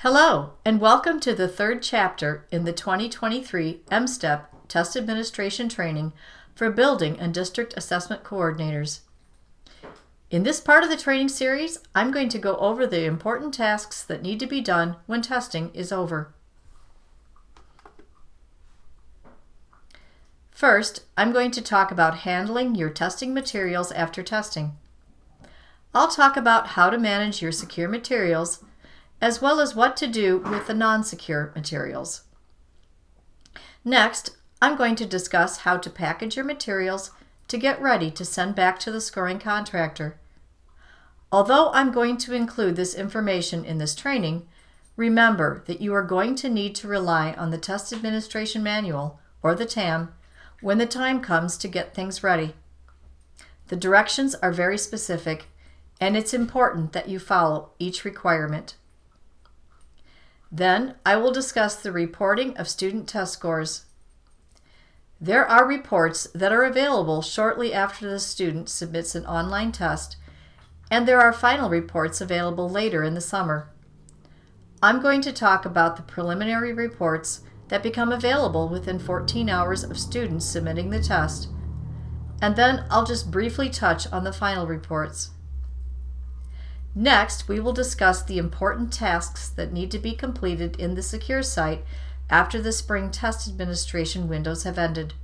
Hello, and welcome to the third chapter in the 2023 M-STEP Test Administration Training for Building and District Assessment Coordinators. In this part of the training series, I'm going to go over the important tasks that need to be done when testing is over. First, I'm going to talk about handling your testing materials after testing. I'll talk about how to manage your secure materials, as well as what to do with the non-secure materials. Next, I'm going to discuss how to package your materials to get ready to send back to the scoring contractor. Although I'm going to include this information in this training, remember that you are going to need to rely on the Test Administration Manual, or the TAM, when the time comes to get things ready. The directions are very specific, and it's important that you follow each requirement. Then I will discuss the reporting of student test scores. There are reports that are available shortly after the student submits an online test, and there are final reports available later in the summer. I'm going to talk about the preliminary reports that become available within 14 hours of students submitting the test, and then I'll just briefly touch on the final reports. Next, we will discuss the important tasks that need to be completed in the secure site after the spring test administration windows have ended.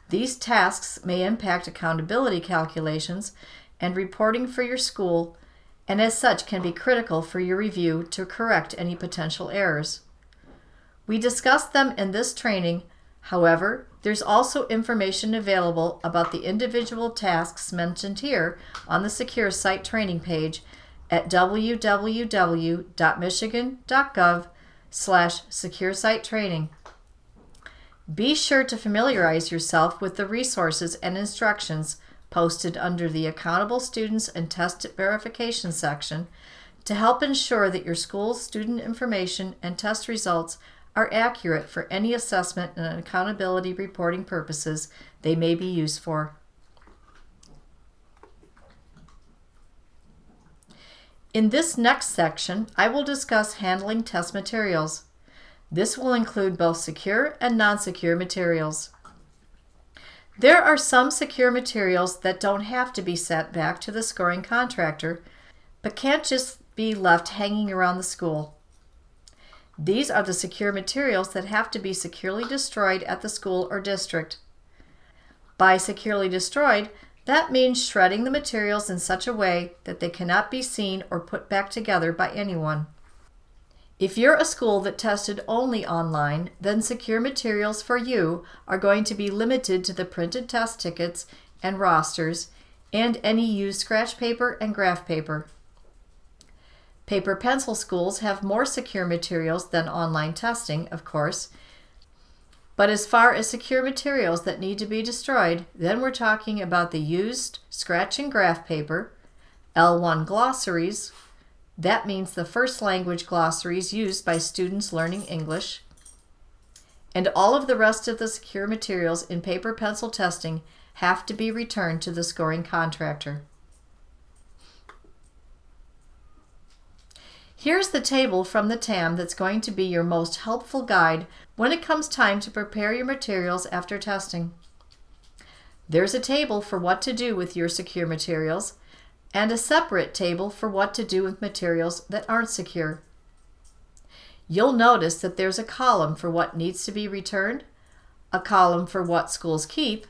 These tasks may impact accountability calculations and reporting for your school, and as such can be critical for your review to correct any potential errors. We discussed them in this training. However, there's also information available about the individual tasks mentioned here on the Secure Site training page at www.michigan.gov/securesitetraining. Be sure to familiarize yourself with the resources and instructions posted under the Accountable Students and Test Verification section to help ensure that your school's student information and test results are accurate for any assessment and accountability reporting purposes they may be used for. In this next section, I will discuss handling test materials. This will include both secure and non-secure materials. There are some secure materials that don't have to be sent back to the scoring contractor, but can't just be left hanging around the school. These are the secure materials that have to be securely destroyed at the school or district. By securely destroyed, that means shredding the materials in such a way that they cannot be seen or put back together by anyone. If you're a school that tested only online, then secure materials for you are going to be limited to the printed test tickets and rosters and any used scratch paper and graph paper. Paper pencil schools have more secure materials than online testing, of course, but as far as secure materials that need to be destroyed, then we're talking about the used scratch and graph paper, L1 glossaries, that means the first language glossaries used by students learning English, and all of the rest of the secure materials in paper pencil testing have to be returned to the scoring contractor. Here's the table from the TAM that's going to be your most helpful guide when it comes time to prepare your materials after testing. There's a table for what to do with your secure materials and a separate table for what to do with materials that aren't secure. You'll notice that there's a column for what needs to be returned, a column for what schools keep,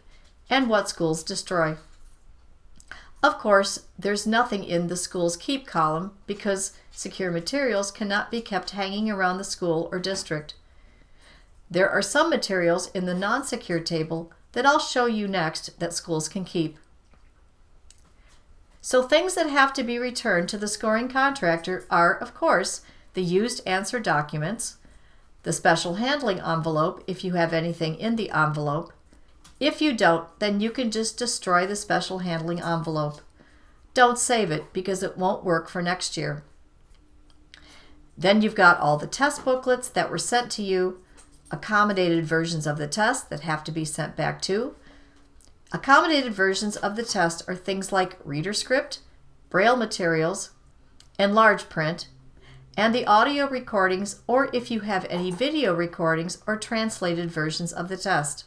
and what schools destroy. Of course, there's nothing in the schools keep column because secure materials cannot be kept hanging around the school or district. There are some materials in the non-secure table that I'll show you next that schools can keep. So things that have to be returned to the scoring contractor are, of course, the used answer documents, the special handling envelope if you have anything in the envelope. If you don't, then you can just destroy the special handling envelope. Don't save it because it won't work for next year. Then you've got all the test booklets that were sent to you, accommodated versions of the test that have to be sent back to. Accommodated versions of the test are things like reader script, braille materials, and large print, and the audio recordings, or if you have any video recordings or translated versions of the test.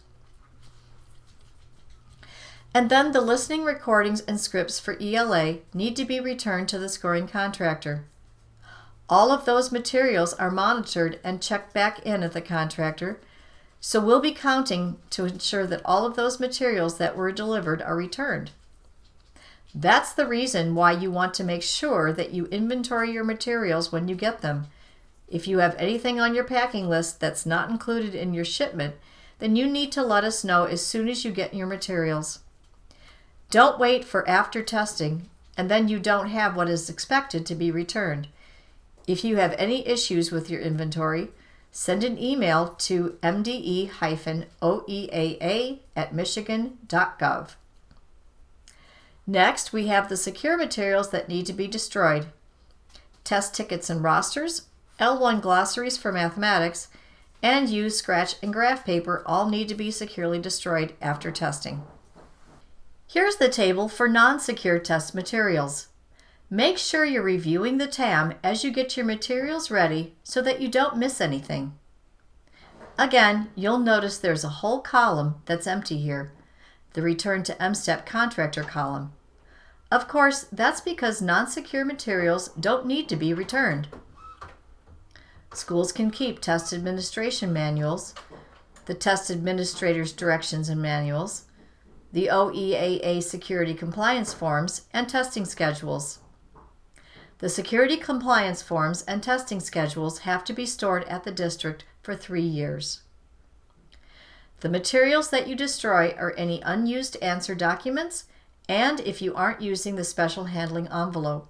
And then the listening recordings and scripts for ELA need to be returned to the scoring contractor. All of those materials are monitored and checked back in at the contractor, so we'll be counting to ensure that all of those materials that were delivered are returned. That's the reason why you want to make sure that you inventory your materials when you get them. If you have anything on your packing list that's not included in your shipment, then you need to let us know as soon as you get your materials. Don't wait for after testing and then you don't have what is expected to be returned. If you have any issues with your inventory, send an email to mde-oeaa@michigan.gov. Next, we have the secure materials that need to be destroyed. Test tickets and rosters, L1 glossaries for mathematics, and used scratch and graph paper all need to be securely destroyed after testing. Here's the table for non-secure test materials. Make sure you're reviewing the TAM as you get your materials ready so that you don't miss anything. Again, you'll notice there's a whole column that's empty here, the Return to MSTEP Contractor column. Of course, that's because non-secure materials don't need to be returned. Schools can keep test administration manuals, the test administrator's directions and manuals, the OEAA security compliance forms, and testing schedules. The security compliance forms and testing schedules have to be stored at the district for 3 years. The materials that you destroy are any unused answer documents and if you aren't using the special handling envelope.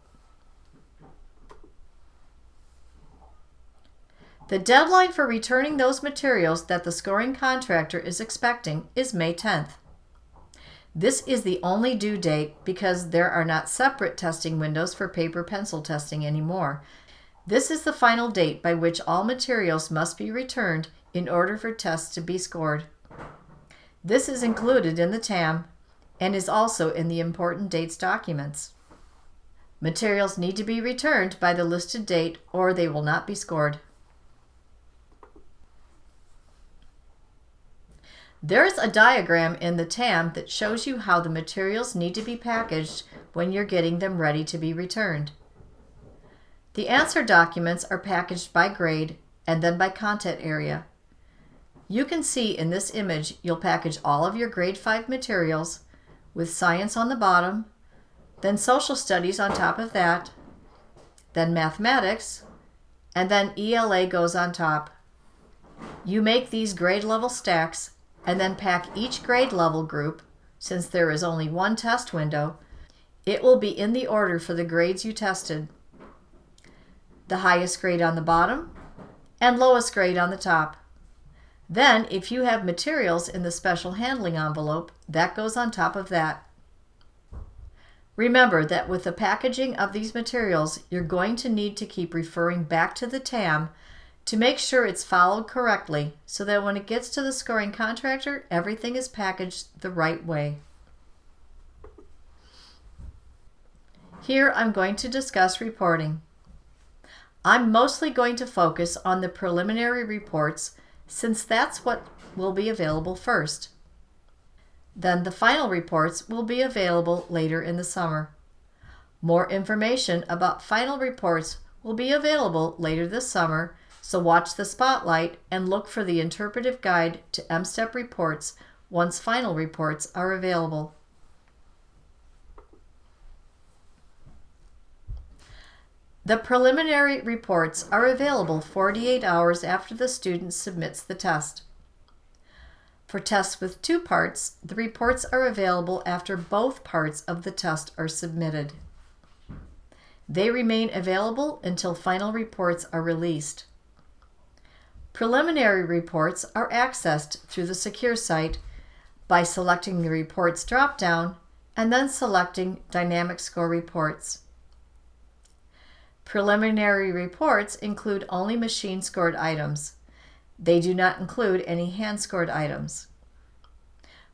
The deadline for returning those materials that the scoring contractor is expecting is May 10th. This is the only due date because there are not separate testing windows for paper pencil testing anymore. This is the final date by which all materials must be returned in order for tests to be scored. This is included in the TAM and is also in the important dates documents. Materials need to be returned by the listed date or they will not be scored. There's a diagram in the TAM that shows you how the materials need to be packaged when you're getting them ready to be returned. The answer documents are packaged by grade and then by content area. You can see in this image you'll package all of your grade 5 materials with science on the bottom, then social studies on top of that, then mathematics, and then ELA goes on top. You make these grade level stacks and then pack each grade level group, since there is only one test window. It will be in the order for the grades you tested. The highest grade on the bottom and lowest grade on the top. Then, if you have materials in the special handling envelope, that goes on top of that. Remember that with the packaging of these materials, you're going to need to keep referring back to the TAM to make sure it's followed correctly so that when it gets to the scoring contractor, everything is packaged the right way. Here I'm going to discuss reporting. I'm mostly going to focus on the preliminary reports since that's what will be available first. Then the final reports will be available later in the summer. More information about final reports will be available later this summer, so watch the spotlight and look for the interpretive guide to MSTEP reports once final reports are available. The preliminary reports are available 48 hours after the student submits the test. For tests with 2 parts, the reports are available after both parts of the test are submitted. They remain available until final reports are released. Preliminary reports are accessed through the secure site by selecting the Reports drop-down and then selecting Dynamic Score Reports. Preliminary reports include only machine-scored items. They do not include any hand-scored items.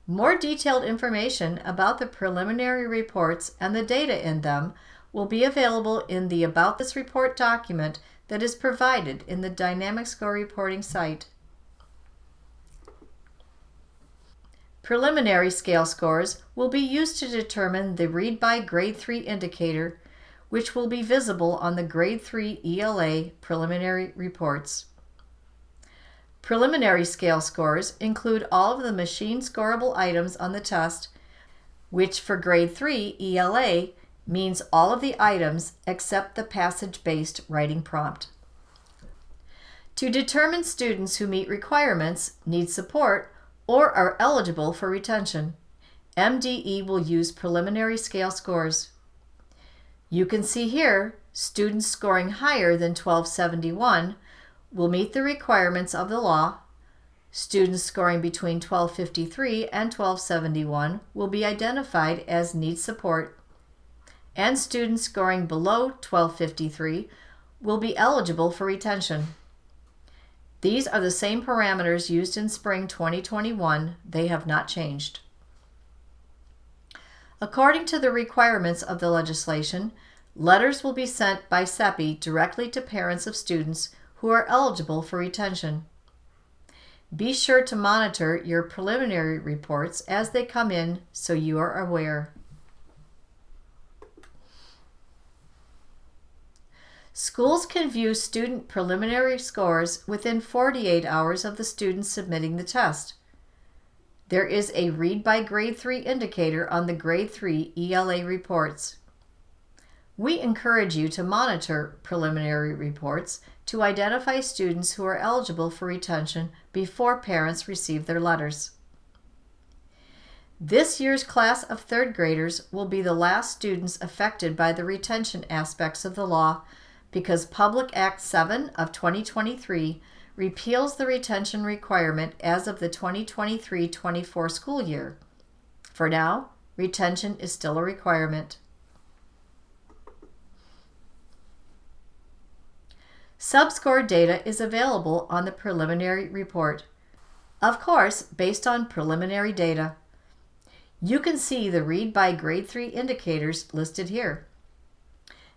More detailed information about the preliminary reports and the data in them will be available in the About This Report document that is provided in the Dynamic Score Reporting site. Preliminary scale scores will be used to determine the Read by Grade 3 indicator, which will be visible on the Grade 3 ELA preliminary reports. Preliminary scale scores include all of the machine scoreable items on the test, which for Grade 3 ELA means all of the items except the passage-based writing prompt. To determine students who meet requirements, need support, or are eligible for retention, MDE will use preliminary scale scores. You can see here, students scoring higher than 1271 will meet the requirements of the law. Students scoring between 1253 and 1271 will be identified as need support, and students scoring below 1253 will be eligible for retention. These are the same parameters used in spring 2021. They have not changed. According to the requirements of the legislation, letters will be sent by CEPI directly to parents of students who are eligible for retention. Be sure to monitor your preliminary reports as they come in so you are aware. Schools can view student preliminary scores within 48 hours of the student submitting the test. There is a Read by Grade 3 indicator on the Grade 3 ELA reports. We encourage you to monitor preliminary reports to identify students who are eligible for retention before parents receive their letters. This year's class of third graders will be the last students affected by the retention aspects of the law because Public Act 7 of 2023 repeals the retention requirement as of the 2023-24 school year. For now, retention is still a requirement. Subscore data is available on the preliminary report, of course, based on preliminary data. You can see the Read by Grade 3 indicators listed here.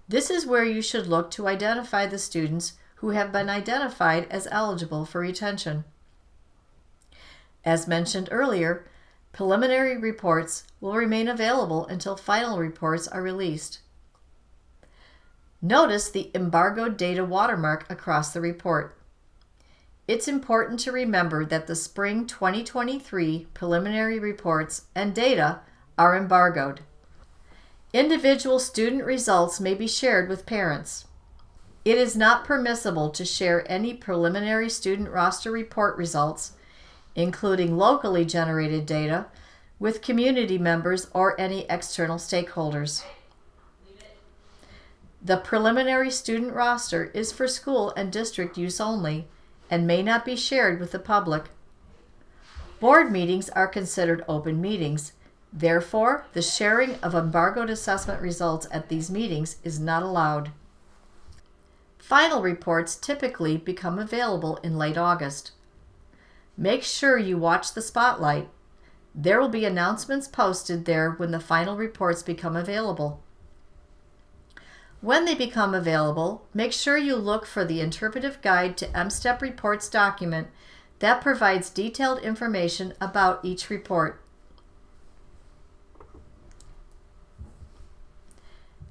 This is where you should look to identify the students who have been identified as eligible for retention. As mentioned earlier, preliminary reports will remain available until final reports are released. Notice the embargoed data watermark across the report. It's important to remember that the spring 2023 preliminary reports and data are embargoed. Individual student results may be shared with parents. It is not permissible to share any preliminary student roster report results, including locally generated data, with community members or any external stakeholders. The preliminary student roster is for school and district use only and may not be shared with the public. Board meetings are considered open meetings. Therefore, the sharing of embargoed assessment results at these meetings is not allowed. Final reports typically become available in late August. Make sure you watch the spotlight. There will be announcements posted there when the final reports become available. When they become available, make sure you look for the Interpretive Guide to MSTEP Reports document that provides detailed information about each report.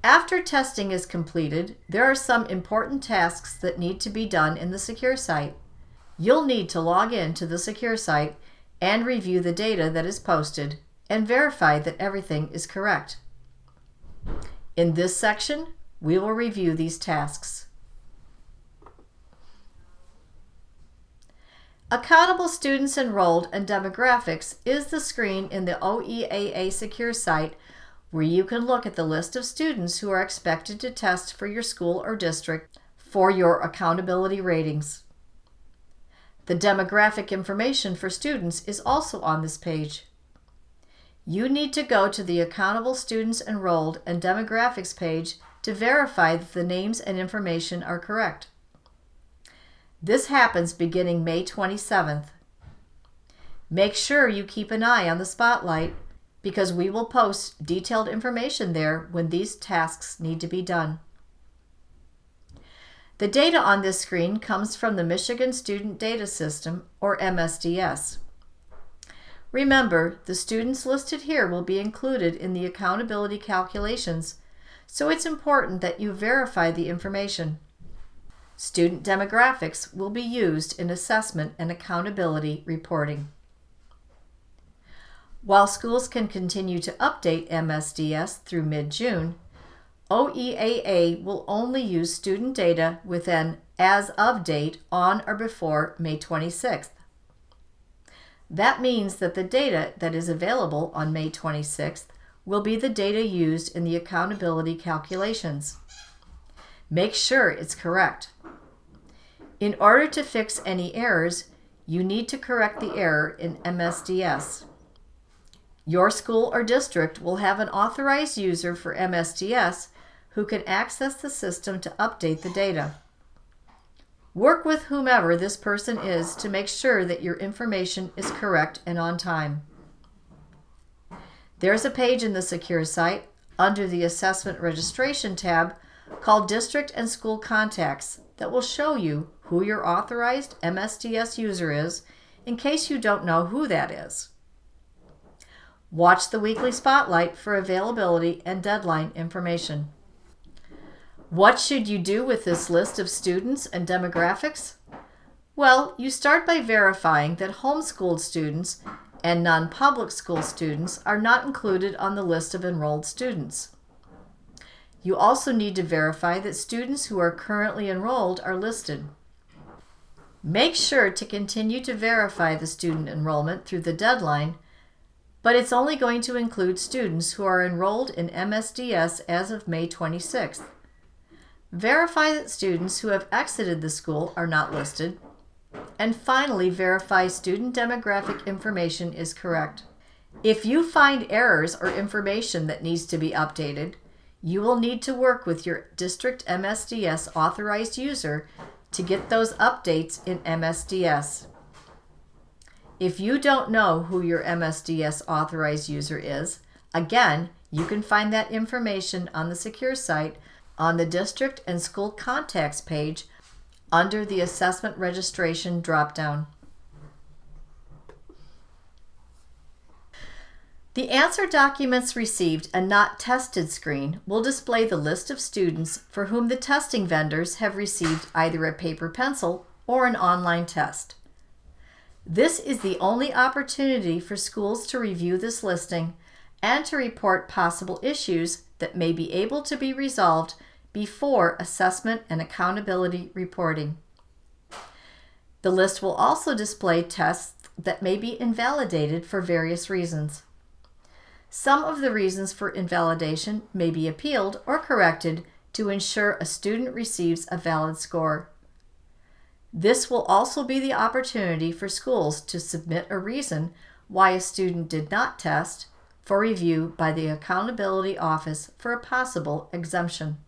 After testing is completed, there are some important tasks that need to be done in the Secure site. You'll need to log in to the Secure site and review the data that is posted and verify that everything is correct. In this section, we will review these tasks. Accountable Students Enrolled and Demographics is the screen in the OEAA Secure site where you can look at the list of students who are expected to test for your school or district for your accountability ratings. The demographic information for students is also on this page. You need to go to the Accountable Students Enrolled and Demographics page to verify that the names and information are correct. This happens beginning May 27th. Make sure you keep an eye on the spotlight because we will post detailed information there when these tasks need to be done. The data on this screen comes from the Michigan Student Data System, or MSDS. Remember, the students listed here will be included in the accountability calculations, so it's important that you verify the information. Student demographics will be used in assessment and accountability reporting. While schools can continue to update MSDS through mid-June, OEAA will only use student data with an as-of date on or before May 26th. That means that the data that is available on May 26th will be the data used in the accountability calculations. Make sure it's correct. In order to fix any errors, you need to correct the error in MSDS. Your school or district will have an authorized user for MSDS who can access the system to update the data. Work with whomever this person is to make sure that your information is correct and on time. There's a page in the secure site under the Assessment Registration tab called District and School Contacts that will show you who your authorized MSDS user is in case you don't know who that is. Watch the weekly spotlight for availability and deadline information. What should you do with this list of students and demographics? Well, you start by verifying that homeschooled students and non-public school students are not included on the list of enrolled students. You also need to verify that students who are currently enrolled are listed. Make sure to continue to verify the student enrollment through the deadline, but it's only going to include students who are enrolled in MSDS as of May 26th. Verify that students who have exited the school are not listed. And finally, verify student demographic information is correct. If you find errors or information that needs to be updated, you will need to work with your district MSDS authorized user to get those updates in MSDS. If you don't know who your MSDS authorized user is, again, you can find that information on the secure site on the District and School Contacts page under the Assessment Registration dropdown. The Answer Documents Received and Not Tested screen will display the list of students for whom the testing vendors have received either a paper pencil or an online test. This is the only opportunity for schools to review this listing and to report possible issues that may be able to be resolved before assessment and accountability reporting. The list will also display tests that may be invalidated for various reasons. Some of the reasons for invalidation may be appealed or corrected to ensure a student receives a valid score. This will also be the opportunity for schools to submit a reason why a student did not test for review by the Accountability Office for a possible exemption.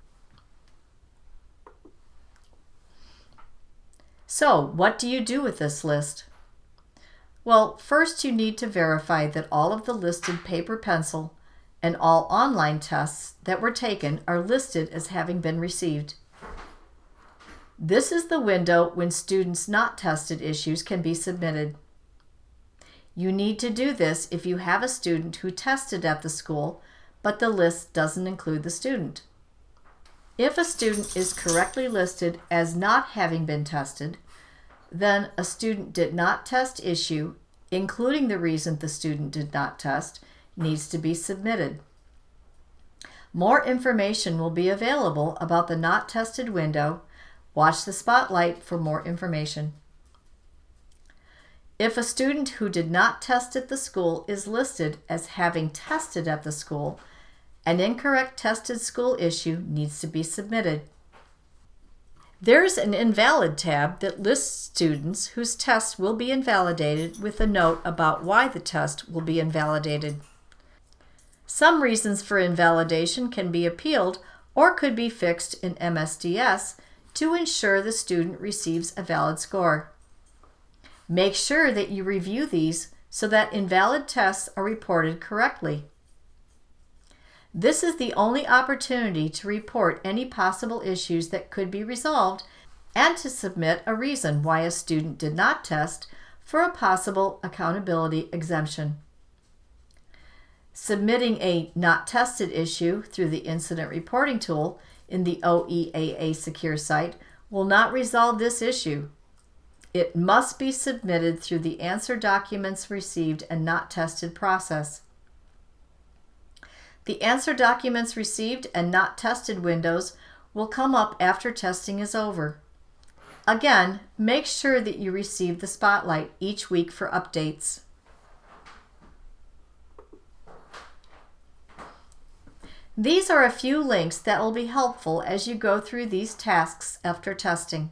So, what do you do with this list? Well, first you need to verify that all of the listed paper pencil and all online tests that were taken are listed as having been received. This is the window when students not tested issues can be submitted. You need to do this if you have a student who tested at the school, but the list doesn't include the student. If a student is correctly listed as not having been tested, then a student did not test issue, including the reason the student did not test, needs to be submitted. More information will be available about the not tested window. Watch the spotlight for more information. If a student who did not test at the school is listed as having tested at the school, an incorrect tested school issue needs to be submitted. There's an Invalid tab that lists students whose tests will be invalidated with a note about why the test will be invalidated. Some reasons for invalidation can be appealed or could be fixed in MSDS to ensure the student receives a valid score. Make sure that you review these so that invalid tests are reported correctly. This is the only opportunity to report any possible issues that could be resolved and to submit a reason why a student did not test for a possible accountability exemption. Submitting a not tested issue through the incident reporting tool in the OEAA secure site will not resolve this issue. It must be submitted through the answer documents received and not tested process. The answer documents received and not tested windows will come up after testing is over. Again, make sure that you receive the spotlight each week for updates. These are a few links that will be helpful as you go through these tasks after testing.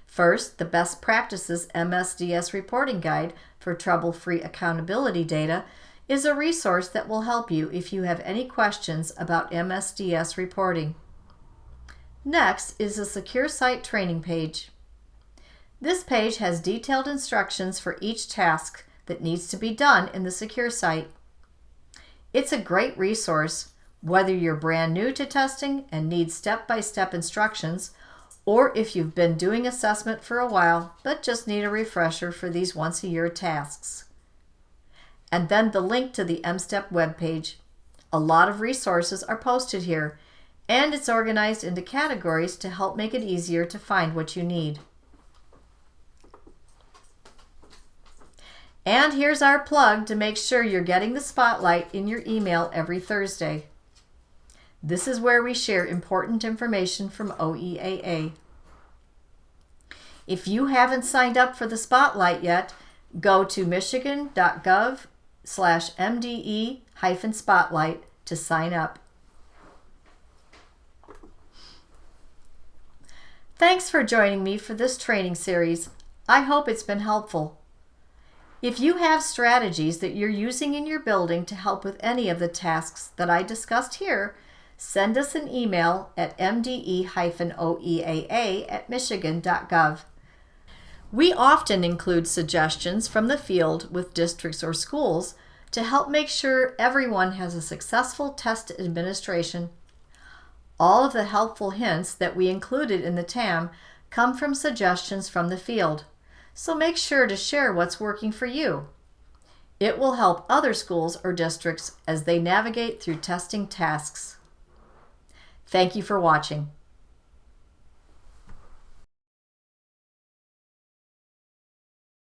First, the Best Practices MSDS Reporting Guide for Trouble-Free Accountability Data is a resource that will help you if you have any questions about MSDS reporting. Next is the Secure Site training page. This page has detailed instructions for each task that needs to be done in the Secure Site. It's a great resource, whether you're brand new to testing and need step-by-step instructions, or if you've been doing assessment for a while but just need a refresher for these once-a-year tasks. And then the link to the MSTEP webpage. A lot of resources are posted here, and it's organized into categories to help make it easier to find what you need. And here's our plug to make sure you're getting the spotlight in your email every Thursday. This is where we share important information from OEAA. If you haven't signed up for the spotlight yet, go to michigan.gov/MDE-spotlight to sign up. Thanks for joining me for this training series. I hope it's been helpful. If you have strategies that you're using in your building to help with any of the tasks that I discussed here, send us an email at mde-oeaa@michigan.gov. We often include suggestions from the field with districts or schools to help make sure everyone has a successful test administration. All of the helpful hints that we included in the TAM come from suggestions from the field, so make sure to share what's working for you. It will help other schools or districts as they navigate through testing tasks. Thank you for watching.